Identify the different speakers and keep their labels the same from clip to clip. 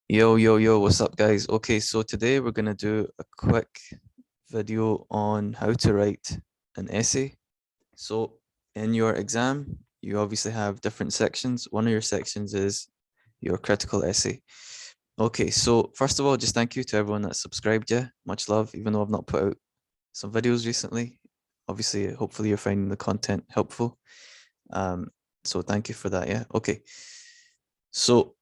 Speaker 1: Yo, what's up, guys? Okay, so today we're going to do a quick video on how to write an essay. So, in your exam, you obviously have different sections. One of your sections is your critical essay. Okay, so first of all, just thank you to everyone that subscribed. Yeah, much love, even though I've not put out some videos recently. Obviously, hopefully, you're finding the content helpful. So, thank you for that. Yeah, okay. So,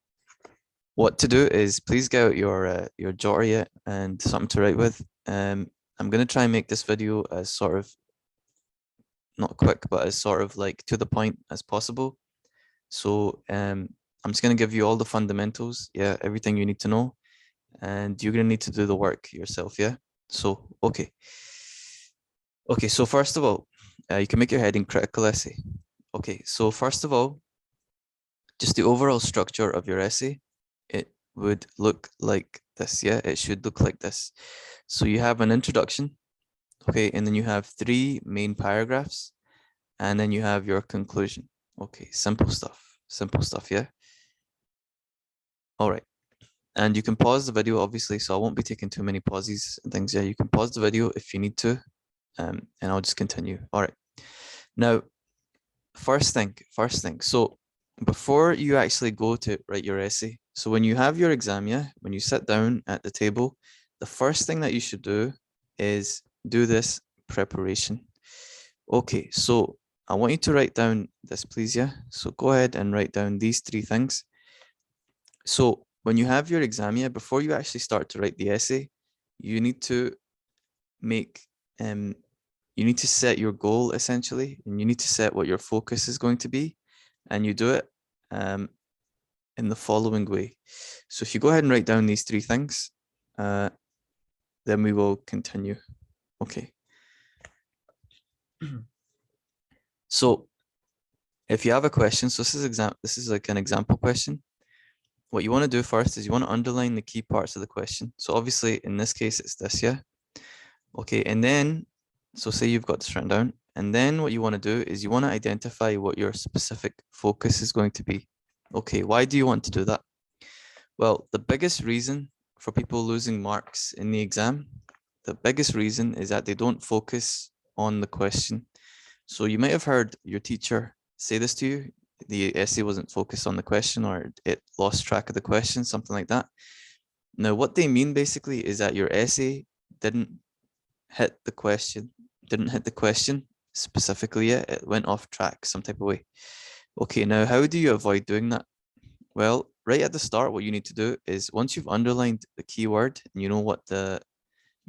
Speaker 1: what to do is please get out your jotter yet and something to write with. I'm gonna try and make this video as sort of not quick, but as sort of like to the point as possible. So I'm just gonna give you all the fundamentals, yeah, everything you need to know, and you're gonna need to do the work yourself, yeah. So okay. So first of all, you can make your heading critical essay. Okay, so first of all, just the overall structure of your essay, it would look like this. Yeah, it should look like this. So you have an introduction, okay, and then you have three main paragraphs, and then you have your conclusion. Okay, simple stuff, yeah. All right, and you can pause the video, obviously, so I won't be taking too many pauses and things. Yeah, you can pause the video if you need to, and I'll just continue. All right, now, first thing. So before you actually go to write your essay, so when you have your exam, yeah, when you sit down at the table, the first thing that you should do is do this preparation. Okay, so I want you to write down this, please, yeah? So go ahead and write down these three things. So when you have your exam, yeah, before you actually start to write the essay, you need to make you need to set your goal essentially, and you need to set what your focus is going to be, and you do it in the following way. So if you go ahead and write down these three things, then we will continue. Okay. So if you have a question, so this is like an example question. What you want to do first is you want to underline the key parts of the question. So obviously in this case it's this, yeah. Okay, and then so say you've got this written down, and then what you want to do is you want to identify what your specific focus is going to be. Okay, why do you want to do that? Well, the biggest reason for people losing marks in the exam, the biggest reason is that they don't focus on the question. So you might have heard your teacher say this to you, the essay wasn't focused on the question, or it lost track of the question, something like that. Now, what they mean basically is that your essay didn't hit the question specifically yet. It went off track some type of way. Okay, now how do you avoid doing that? Well, right at the start, what you need to do is once you've underlined the keyword and you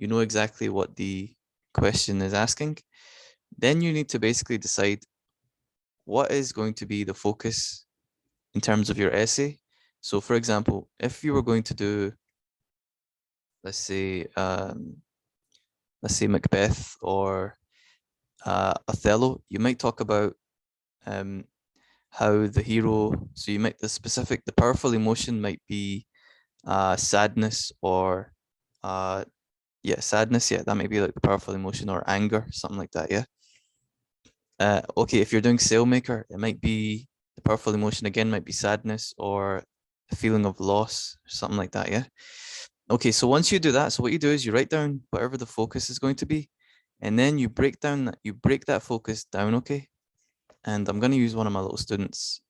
Speaker 1: know exactly what the question is asking, then you need to basically decide what is going to be the focus in terms of your essay. So for example, if you were going to do, let's say, Macbeth or Othello, you might talk about um, how the hero, so you might, the powerful emotion might be sadness or, sadness, yeah, that might be like the powerful emotion, or anger, something like that, yeah. Okay, if you're doing Sailmaker, it might be the powerful emotion again, might be sadness or a feeling of loss, something like that, yeah. Okay, so once you do that, so what you do is you write down whatever the focus is going to be, and then you break that focus down, okay? And I'm going to use one of my little students'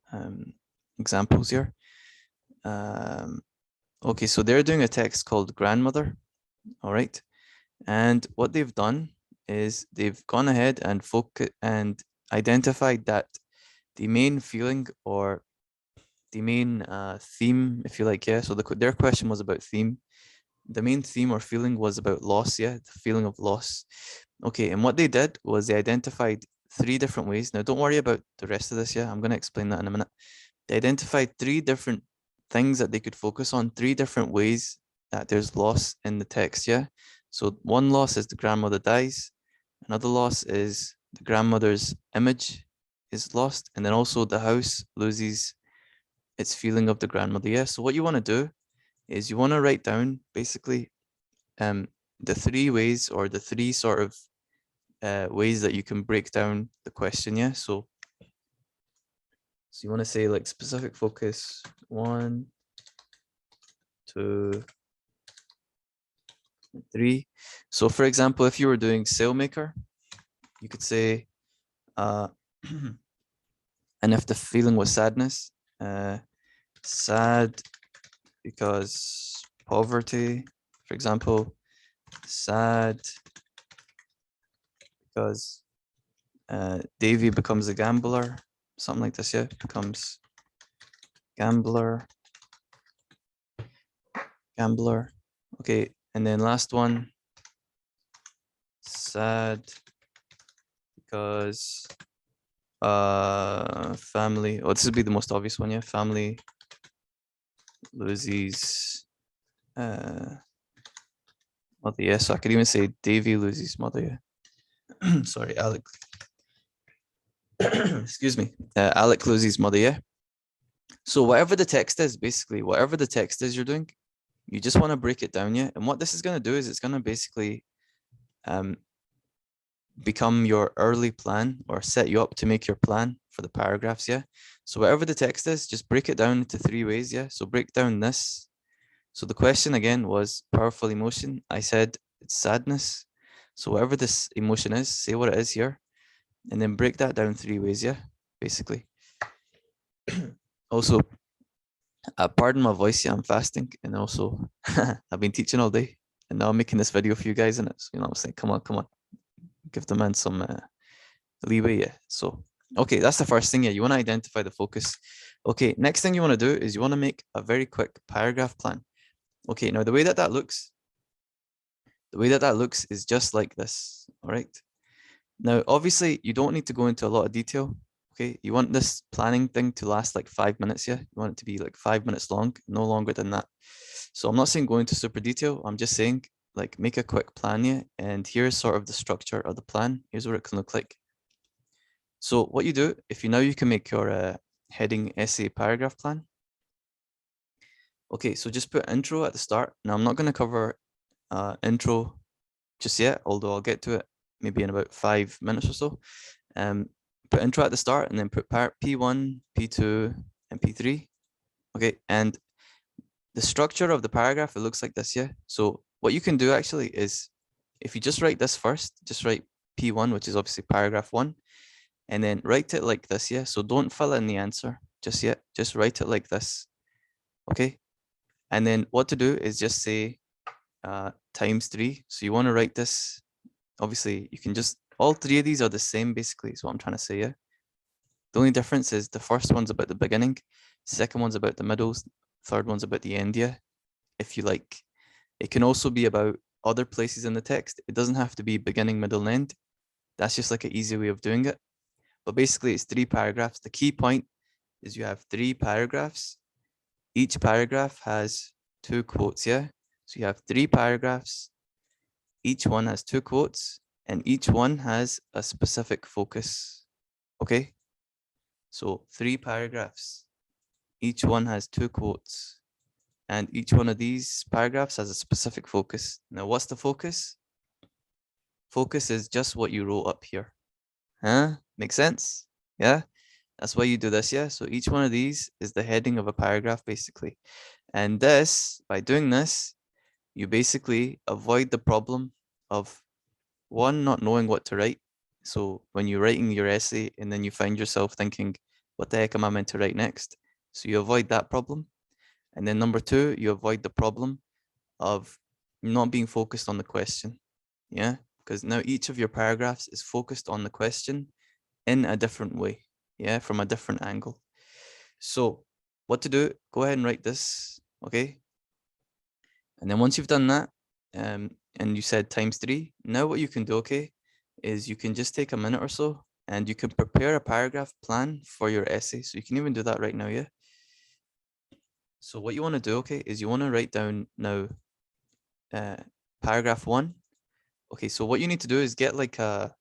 Speaker 1: examples here. Okay, so they're doing a text called Grandmother, all right? And what they've done is they've gone ahead and identified that the main feeling, or the main theme, if you like, yeah. So their question was about theme. The main theme or feeling was about loss, yeah, the feeling of loss. Okay, and what they did was they identified three different ways. Now, don't worry about the rest of this, yeah. I'm going to explain that in a minute. They identified three different things that they could focus on, three different ways that there's loss in the text, yeah. So one loss is the grandmother dies. Another loss is the grandmother's image is lost. And then also the house loses its feeling of the grandmother, yeah. So what you want to do is you want to write down basically the three ways, or the three sort of ways that you can break down the question, yeah. So you want to say like specific focus 1, 2, 3. So for example, if you were doing sailmaker, you could say, and if the feeling was sadness, sad because poverty, for example, sad because Davy becomes a gambler, something like this, yeah, becomes gambler. Okay, and then last one, sad because family, oh, this would be the most obvious one, yeah, family loses mother, yeah, so I could even say Davy loses mother, yeah. Sorry, Alec. Excuse me. Alec loses mother, yeah. So whatever the text is, basically, whatever the text is you're doing, you just want to break it down, yeah. And what this is going to do is it's going to basically become your early plan or set you up to make your plan for the paragraphs, yeah. So whatever the text is, just break it down into 3 ways, yeah. So break down this. So the question again was powerful emotion. I said it's sadness. So whatever this emotion is, say what it is here, and then break that down 3 ways, yeah, basically. Also, pardon my voice, yeah, I'm fasting, and also I've been teaching all day, and now I'm making this video for you guys, and it's, you know, I'm saying, come on, give the man some leeway, yeah. So, okay, that's the first thing, yeah. You want to identify the focus. Okay, next thing you want to do is you want to make a very quick paragraph plan. Okay, now the way that looks is just like this, all right? Now, obviously, you don't need to go into a lot of detail. Okay, you want this planning thing to last like 5 minutes, yeah? You want it to be like 5 minutes long, no longer than that. So I'm not saying go into super detail. I'm just saying like make a quick plan, yeah? And here's sort of the structure of the plan. Here's what it can look like. So what you do, if you now you can make your heading essay paragraph plan. Okay, so just put intro at the start. Now I'm not going to cover intro just yet, although I'll get to it maybe in about 5 minutes or so. Put intro at the start and then put part P1, P2, and P3. Okay, and the structure of the paragraph, it looks like this, yeah? So what you can do actually is, if you just write this first, just write P1, which is obviously paragraph 1, and then write it like this, yeah? So don't fill in the answer just yet, just write it like this, okay? And then what to do is just say times 3. So you want to write this, obviously you can just, all 3 of these are the same basically, is what I'm trying to say, yeah? The only difference is the first one's about the beginning, second one's about the middle, third one's about the end, yeah? If you like. It can also be about other places in the text. It doesn't have to be beginning, middle, and end. That's just like an easy way of doing it. But basically it's 3 paragraphs. The key point is you have 3 paragraphs. Each paragraph has 2 quotes, yeah? So you have 3 paragraphs. Each one has 2 quotes, and each one has a specific focus, okay? So 3 paragraphs. Each one has 2 quotes, and each one of these paragraphs has a specific focus. Now, what's the focus? Focus is just what you wrote up here. Huh? Make sense? Yeah? That's why you do this, yeah? So each one of these is the heading of a paragraph, basically. And this, by doing this, you basically avoid the problem of, one, not knowing what to write. So when you're writing your essay and then you find yourself thinking, what the heck am I meant to write next? So you avoid that problem. And then number 2, you avoid the problem of not being focused on the question. Yeah, because now each of your paragraphs is focused on the question in a different way. Yeah, from a different angle. So what to do, go ahead and write this, okay? And then once you've done that, and you said times 3, now what you can do, okay, is you can just take a minute or so and you can prepare a paragraph plan for your essay. So you can even do that right now, yeah? So what you want to do, okay, is you want to write down now paragraph 1. Okay, so what you need to do is get like the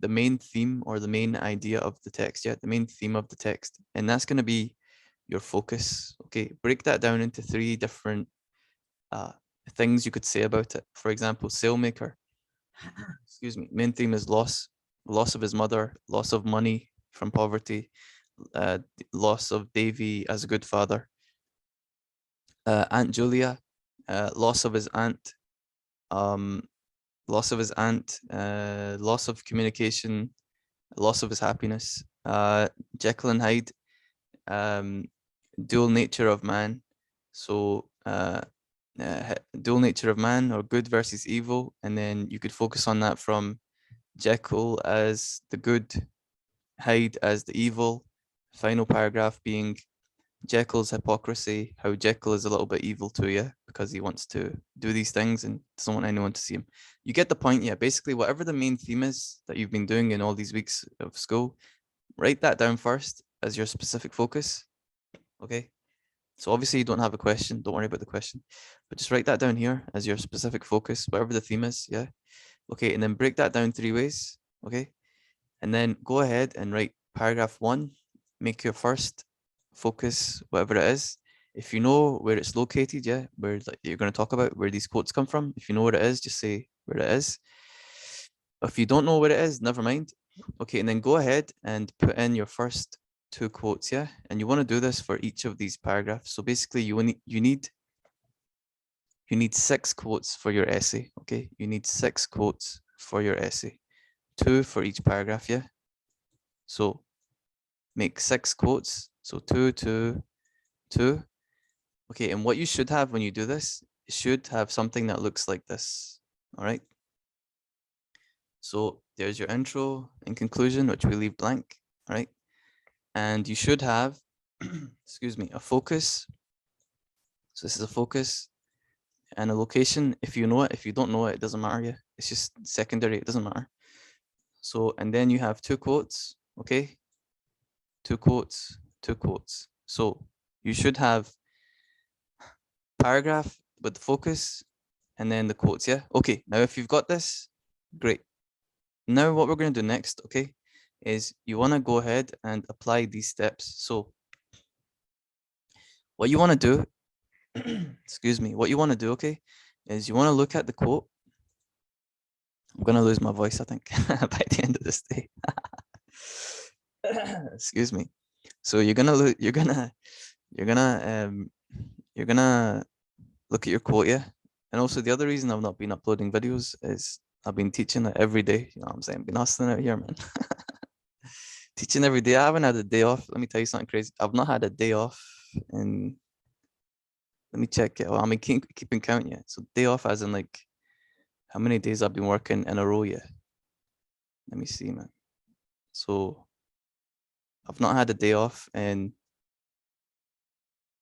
Speaker 1: main theme or the main idea of the text, yeah, the main theme of the text, and that's going to be your focus. Okay, break that down into 3 different things you could say about it. For example, sailmaker, excuse me, main theme is loss of his mother, loss of money from poverty, loss of Davy as a good father. Aunt Julia, loss of his aunt, loss of communication, loss of his happiness. Jekyll and Hyde, dual nature of man. So dual nature of man, or good versus evil, and then you could focus on that from Jekyll as the good, Hyde as the evil. Final paragraph being Jekyll's hypocrisy, how Jekyll is a little bit evil too, yeah, because he wants to do these things and doesn't want anyone to see him. You get the point, yeah. Basically, whatever the main theme is that you've been doing in all these weeks of school, write that down first as your specific focus, okay? So obviously you don't have a question, don't worry about the question, but just write that down here as your specific focus, whatever the theme is, yeah? Okay, and then break that down 3 ways, okay? And then go ahead and write paragraph 1, make your first focus, whatever it is. If you know where it's located, yeah, where you're going to talk about where these quotes come from, if you know what it is, just say where it is. If you don't know what it is, never mind. Okay, and then go ahead and put in your first 2 quotes, yeah? And you want to do this for each of these paragraphs. So basically you need 6 quotes for your essay, okay? You need 6 quotes for your essay. 2 for each paragraph, yeah? So make 6 quotes. So 2, 2, 2. Okay, and what you should have when you do this, you should have something that looks like this. All right. So there's your intro and conclusion, which we leave blank. All right. And you should have, excuse me, a focus. So this is a focus and a location. If you know it, if you don't know it, it doesn't matter. Yeah, it's just secondary. It doesn't matter. So, and then you have 2 quotes. Okay. 2 quotes, 2 quotes. So you should have paragraph with the focus and then the quotes, yeah? Okay, now if you've got this, great. Now what we're going to do next, okay, is you want to go ahead and apply these steps. So what you want to do, excuse me, what you want to do, okay, is you want to look at the quote. I'm going to lose my voice, I think, by the end of this day. Excuse me. So you're gonna look, you're gonna look at your quote, yeah. And also the other reason I've not been uploading videos is I've been teaching it every day. You know what I'm saying? I've been hustling out here, man. Teaching every day. I haven't had a day off. Let me tell you something crazy. I've not had a day off in, let me check it. Well, I mean, keeping count, yeah. So day off as in like how many days I've been working in a row, yeah. Let me see, man. So I've not had a day off in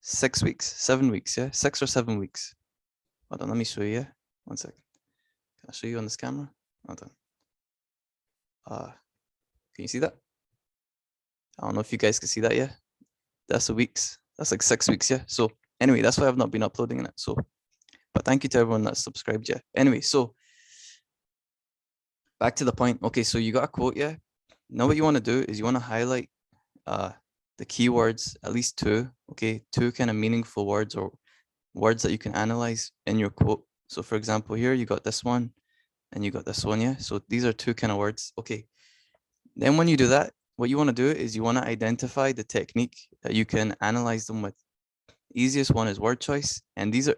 Speaker 1: 6 weeks, 7 weeks, yeah. 6 or 7 weeks. Hold on, let me show you. Yeah? 1 second. Can I show you on this camera? Hold on. Can you see that? I don't know if you guys can see that, yeah. That's a weeks. That's like 6 weeks, yeah. So anyway, that's why I've not been uploading it. So, but thank you to everyone that's subscribed, yeah. Anyway, so back to the point. Okay, so you got a quote, yeah. Now what you want to do is you want to highlight the keywords, at least 2, okay, 2 kind of meaningful words or words that you can analyze in your quote. So for example, here you got this one and you got this one, yeah. So these are 2 kind of words. Okay. Then when you do that, what you want to do is you want to identify the technique that you can analyze them with. Easiest one is word choice. And these are,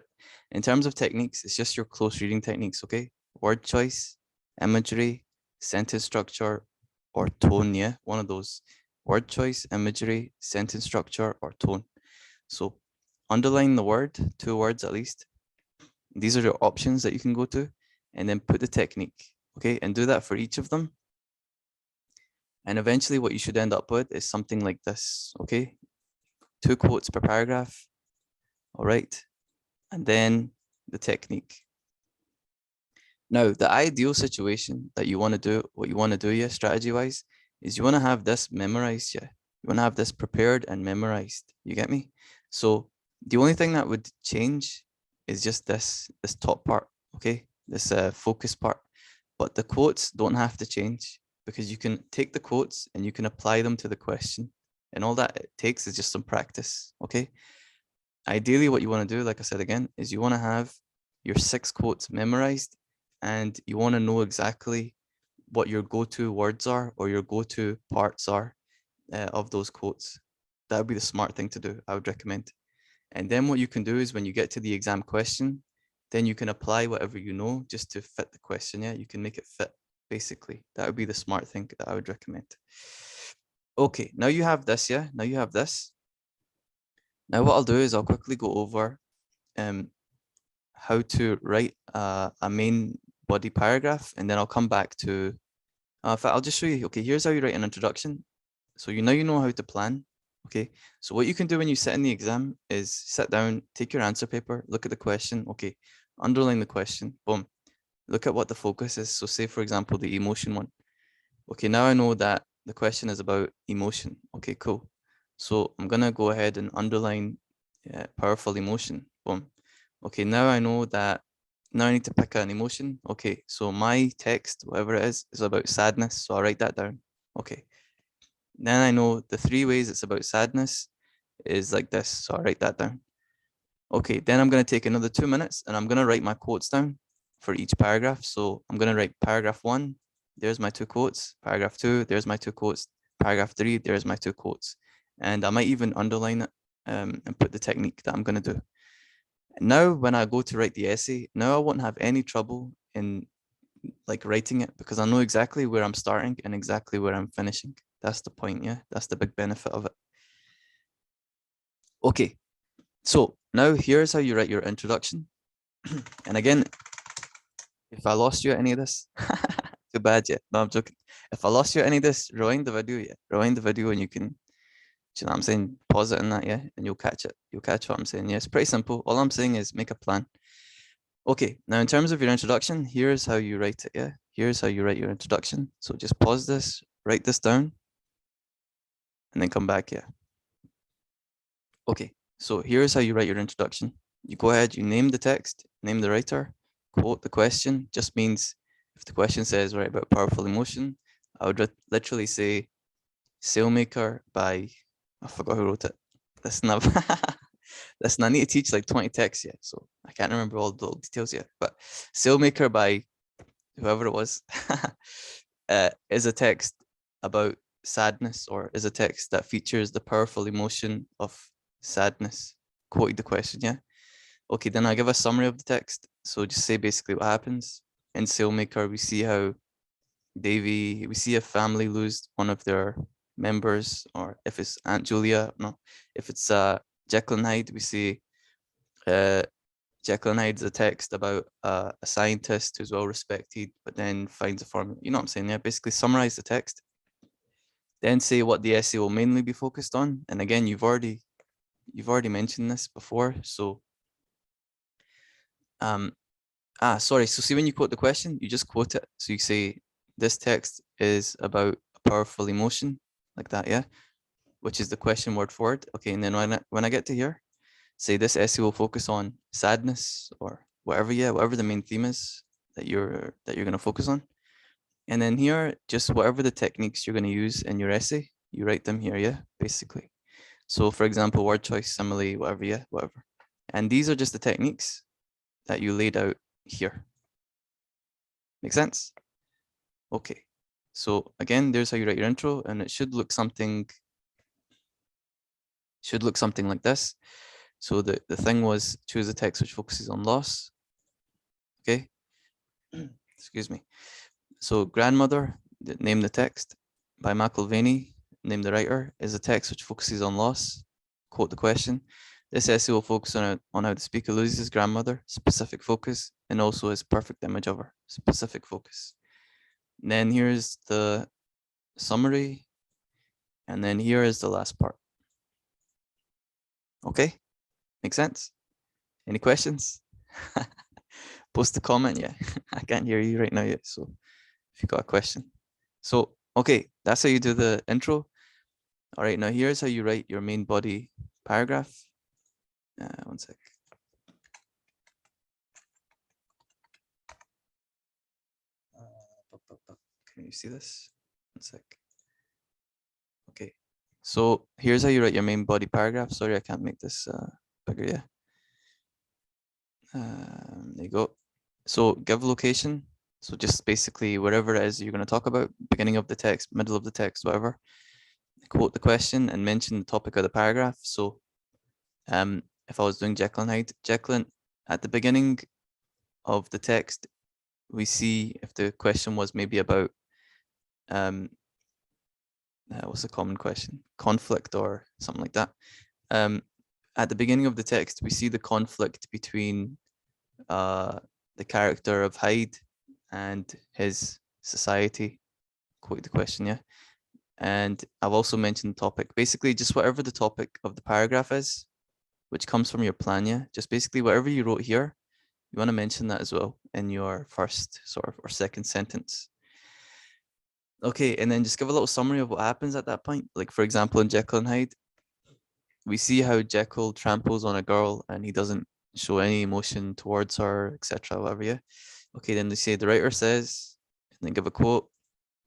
Speaker 1: in terms of techniques, it's just your close reading techniques, okay? Word choice, imagery, sentence structure, or tone, yeah? One of those. Word choice, imagery, sentence structure, or tone. So underline the word, 2 words at least. These are your options that you can go to, and then put the technique, okay? And do that for each of them. And eventually what you should end up with is something like this, okay? 2 quotes per paragraph, all right? And then the technique. Now, the ideal situation that you want to do, what you want to do, yeah, strategy-wise, is you want to have this memorized, yeah? You want to have this prepared and memorized, you get me? So the only thing that would change is just this top part, okay? This focus part. But the quotes don't have to change, because you can take the quotes and you can apply them to the question. And all that it takes is just some practice, okay? Ideally, what you want to do, like I said again, is you want to have your 6 quotes memorized, and you want to know exactly what your go-to words are or your go-to parts are of those quotes. That would be the smart thing to do, I would recommend. And then what you can do is when you get to the exam question, then you can apply whatever you know just to fit the question. Yeah, you can make it fit, basically. That would be the smart thing that I would recommend. Okay, now you have this, yeah? Now you have this. Now what I'll do is I'll quickly go over how to write a main body paragraph, and then I'll come back to, in fact, I'll just show you. Okay, here's how you write an introduction. So you know how to plan. Okay, so what you can do when you sit in the exam is sit down, take your answer paper, look at the question. Okay, underline the question, boom. Look at what the focus is. So say, for example, the emotion one. Okay, now I know that the question is about emotion. Okay, cool. So I'm gonna go ahead and underline powerful emotion, boom. Okay, now I know that, now I need to pick an emotion. Okay, so my text, whatever it is about sadness. So I'll write that down. Okay. Then I know the 3 ways it's about sadness is like this. So I'll write that down. Okay, then I'm going to take another 2 minutes and I'm going to write my quotes down for each paragraph. So I'm going to write paragraph 1, there's my 2 quotes. Paragraph 2, there's my 2 quotes. Paragraph 3, there's my 2 quotes. And I might even underline it and put the technique that I'm going to do. Now, when I go to write the essay, now I won't have any trouble in like writing it because I know exactly where I'm starting and exactly where I'm finishing. That's the point, yeah? That's the big benefit of it. Okay, so now here's how you write your introduction. And again, if I lost you at any of this, too bad, yeah. No, I'm joking. If I lost you at any of this, rewind the video, yeah. Rewind the video and you can, you know what I'm saying? Pause it in that, yeah? And you'll catch it. You'll catch what I'm saying. Yeah, it's pretty simple. All I'm saying is make a plan. Okay, now in terms of your introduction, here's how you write it, yeah? Here's how you write your introduction. So just pause this, write this down, and then come back, yeah. Okay, so here's how you write your introduction. You go ahead, you name the text, name the writer, quote the question. Just means if the question says write about powerful emotion, I would literally say Sailmaker by, I forgot who wrote it. Listen, listen, I need to teach like 20 texts yet, so I can't remember all the little details yet. But Sailmaker by whoever it was is a text about sadness, or is a text that features the powerful emotion of sadness. Quoted the question, yeah. Okay, then I give a summary of the text. So just say basically what happens. In Sailmaker, we see how we see a family lose one of their members, or if it's Aunt Julia, no, if it's Jekyll and Hyde, we see Jekyll and Hyde's a text about a scientist who's well respected, but then finds a formula. You know what I'm saying? Yeah, basically summarize the text. Then say what the essay will mainly be focused on. And again, you've already mentioned this before. So sorry. So see, when you quote the question, you just quote it. So you say this text is about a powerful emotion, like that, yeah, which is the question word for it. Okay, and then when I get to here, say this essay will focus on sadness or whatever, yeah, whatever the main theme is that you're going to focus on. And then here, just whatever the techniques you're going to use in your essay, you write them here, yeah, basically. So for example, word choice, simile, whatever, yeah, whatever. And these are just the techniques that you laid out here. Make sense? Okay. So again, there's how you write your intro, and it should look something like this. So the thing was, choose a text which focuses on loss. Okay. Excuse me. So grandmother, name the text. By McIlvaney, name the writer, is a text which focuses on loss. Quote the question. This essay will focus on how the speaker loses his grandmother, specific focus, and also his perfect image of her, specific focus. And then here's the summary, and then here is the last part. Okay, make sense? Any questions? Post a comment, yeah. I can't hear you right now yet, so if you got a question. So, okay, that's how you do the intro. All right, now here's how you write your main body paragraph. One sec. Can you see this? One sec. Okay, so here's how you write your main body paragraph. Sorry, I can't make this bigger, yeah. There you go. So give location. So just basically wherever it is you're going to talk about, beginning of the text, middle of the text, whatever. Quote the question and mention the topic of the paragraph. So if I was doing Jekyll and Hyde, Jekyll, at the beginning of the text, we see if the question was maybe about what's a common question? Conflict or something like that. At the beginning of the text, we see the conflict between the character of Hyde and his society. Quote the question, yeah. And I've also mentioned topic. Basically, just whatever the topic of the paragraph is, which comes from your plan, yeah. Just basically whatever you wrote here, you want to mention that as well in your first sort of or second sentence. Okay, and then just give a little summary of what happens at that point. Like, for example, in Jekyll and Hyde, we see how Jekyll tramples on a girl and he doesn't show any emotion towards her, etc. Whatever, yeah. Okay, then they say the writer says, and then give a quote,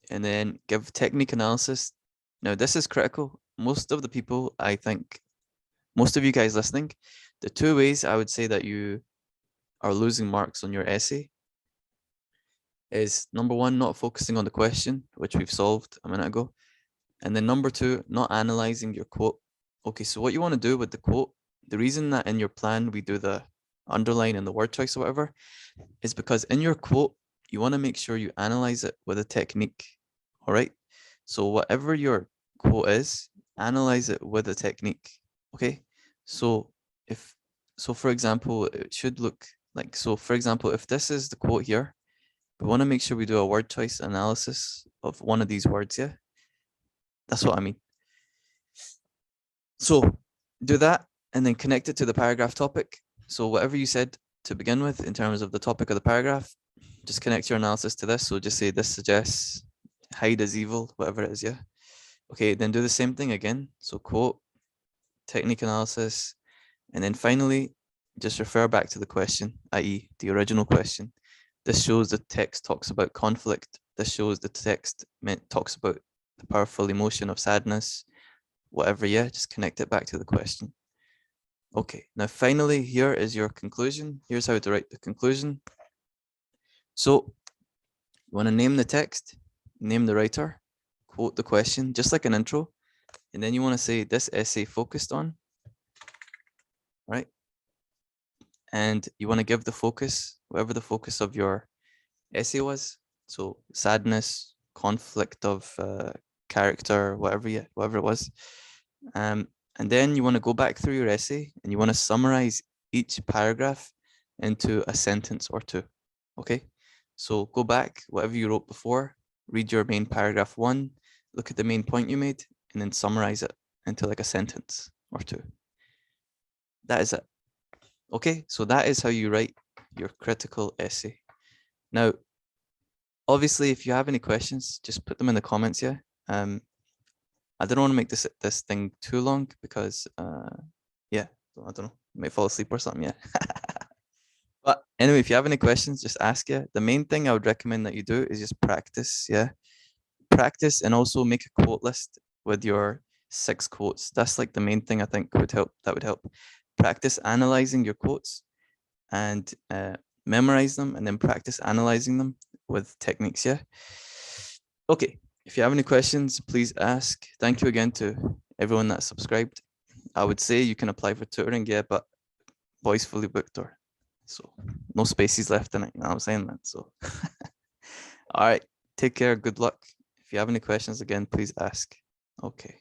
Speaker 1: and then give technique analysis. Now, this is critical. Most of the people, I think, most of you guys listening, the two ways I would say that you are losing marks on your essay is number one, not focusing on the question, which we've solved a minute ago. And then number two, not analyzing your quote. Okay, so what you want to do with the quote, the reason that in your plan we do the underline and the word choice or whatever, is because in your quote, you want to make sure you analyze it with a technique. All right. So whatever your quote is, analyze it with a technique. Okay. So for example, it should look like, so for example, if this is the quote here, we want to make sure we do a word choice analysis of one of these words. Yeah. That's what I mean. So do that and then connect it to the paragraph topic. So whatever you said to begin with in terms of the topic of the paragraph, just connect your analysis to this. So just say this suggests Hyde is evil, whatever it is, yeah. Okay, then do the same thing again. So quote, technique analysis, and then finally, just refer back to the question, i.e. the original question. This shows the text talks about conflict. This shows the text talks about the powerful emotion of sadness, whatever, yeah, just connect it back to the question. Okay, now finally, here is your conclusion. Here's how to write the conclusion. So you want to name the text, name the writer, quote the question, just like an intro. And then you want to say this essay focused on, right? And you want to give the focus, whatever the focus of your essay was. So sadness, conflict of character, whatever it was. And then you want to go back through your essay and you want to summarize each paragraph into a sentence or two. Okay, so go back, whatever you wrote before, read your main paragraph one, look at the main point you made, and then summarize it into like a sentence or two. That is it. Okay, so that is how you write your critical essay. Now, obviously, if you have any questions, just put them in the comments, yeah. I don't want to make this thing too long because, yeah, I don't know, you might fall asleep or something, yeah. But anyway, if you have any questions, just ask, yeah. The main thing I would recommend that you do is just practice, yeah. Practice and also make a quote list with your 6 quotes. That's like the main thing I think would help. That would help. Practice analyzing your quotes and memorize them and then practice analyzing them with techniques, yeah. Okay, if you have any questions, please ask. Thank you again to everyone that subscribed. I would say you can apply for tutoring, yeah, but boys fully booked, or so no spaces left in it. You know what I'm saying, man? So, all right, take care. Good luck. If you have any questions again, please ask. Okay.